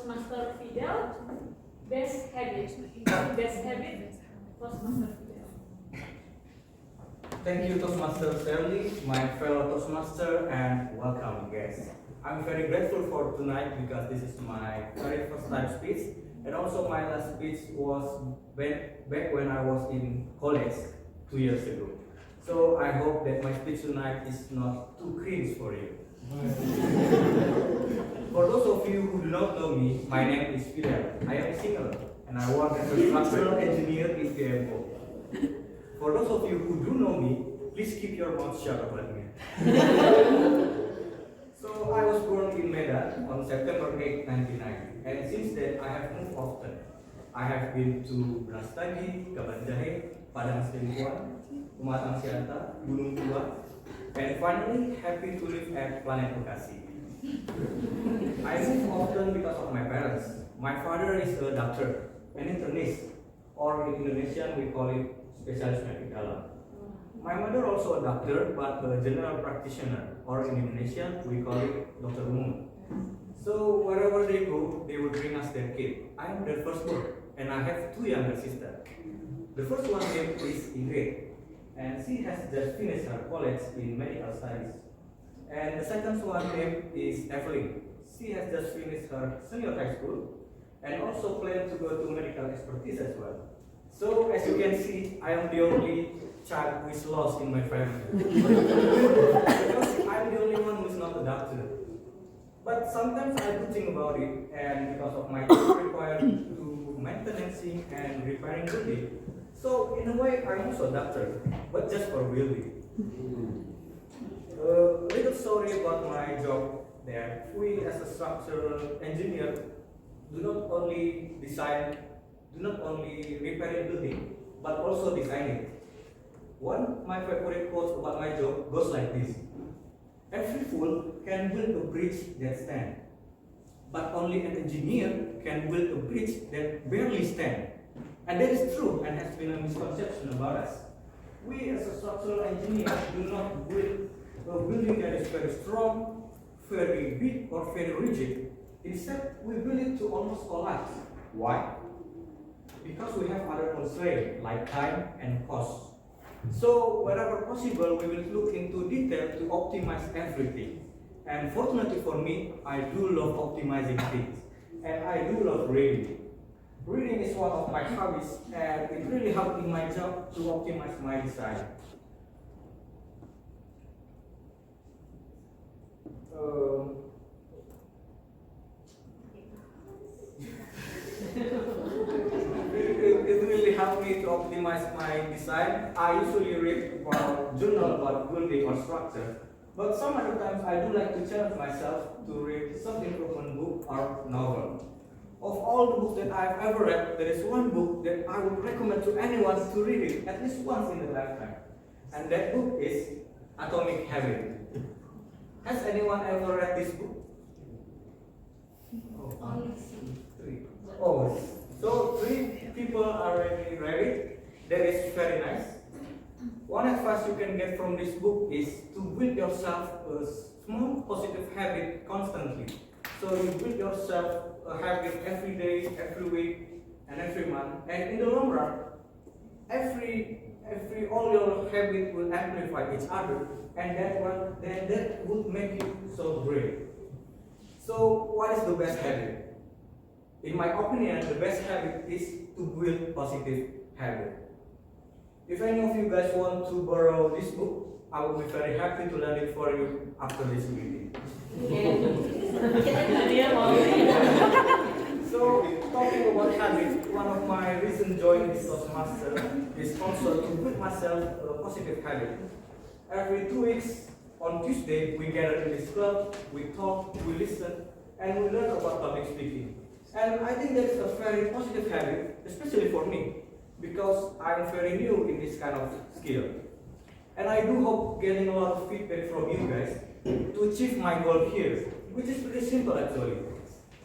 Toastmaster Fidel, best habit. Best habit, Toastmaster Fidel. Thank you, Toastmaster Shirley, my fellow Toastmaster, and welcome, guests. I'm very grateful for tonight because this is my very first time speech, and also my last speech was back when I was in college 2 years ago. So I hope that my speech tonight is not too cringe for you. For those of you who do not know me, my name is Fidel. I am single, and I work as a structural engineer in PMO. For those of you who do know me, please keep your mouth shut about me. So I was born in Medan on September 8, 1990, and since then I have moved often. I have been to Brastagi, Kabanjahe, Padang Selikuan, Pematang Siantar, Gunung Tua, and finally happy to live at Planet Bekasi. I move often because of my parents. My father is a doctor, an internist, or in Indonesian we call it spesialis penyakit dalam. My mother also a doctor, but a general practitioner, or in Indonesia we call it dokter umum. So wherever they go, they would bring us their kid. I am their firstborn, and I have two younger sisters. The first one name is Ingrid, and she has just finished her college in medical studies. And the second one name is Evelyn. She has just finished her senior high school and also plans to go to medical expertise as well. So as you can see, I am the only child who is lost in my family. Because I'm the only one who is not a doctor. But sometimes I do think about it, and because of my job required to maintaining and repairing building, so in a way I'm also a doctor, but just for building. A little story about my job there. We as a structural engineer do not only repair a building, but also design it. One, my favorite quote about my job goes like this: every fool can build a bridge that stands, but only an engineer can build a bridge that barely stands. And that is true and has been a misconception about us. We as a structural engineer do not build a building that is very strong, very big, or very rigid. Instead, we build it to almost collapse. Why? Because we have other constraints like time and cost. So wherever possible, we will look into detail to optimize everything. And fortunately for me, I do love optimizing things, and I do love reading. Reading is one of my hobbies, and it really helped in my job to optimize my design. It really helped me to optimize my design. I usually read about journal about building or structure, but some other times I do like to challenge myself to read self-improvement book or novel. Of all the books that I've ever read, there is one book that I would recommend to anyone to read it at least once in their lifetime, and that book is Atomic Habit. Has anyone ever read this book? Only Three. Oh, so three people already read it. That is very nice. One advice you can get from this book is to build yourself a small positive habit constantly. So you build yourself a habit every day, every week, and every month. And in the long run, all your habits will amplify each other, and that would make you so great. So what is the best habit? In my opinion, the best habit is to build positive habit. If any of you guys want to borrow this book, I will be very happy to lend it for you after this meeting. So, talking about habits, one of my reasons joining this Toastmaster is also to build myself a positive habit. Every 2 weeks, on Tuesday, we gather in this club, we talk, we listen, and we learn about public speaking. And I think that is a very positive habit, especially for me, because I'm very new in this kind of skill. And I do hope getting a lot of feedback from you guys to achieve my goal here, which is pretty simple actually.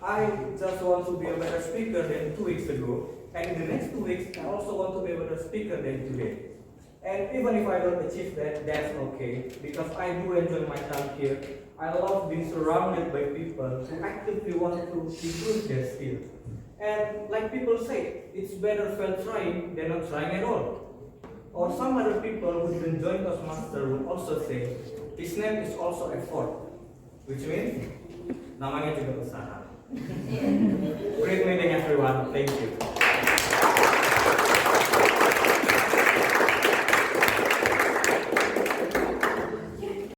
I just want to be a better speaker than 2 weeks ago, and in the next 2 weeks, I also want to be a better speaker than today. And even if I don't achieve that, that's okay, because I do enjoy my time here. I love being surrounded by people who actively want to improve their skills. And like people say, it's better fail trying than not trying at all. Or some other people who didn't join Toastmaster will also say, his name is also effort, which means namanya juga usaha. Great meeting everyone. Thank you.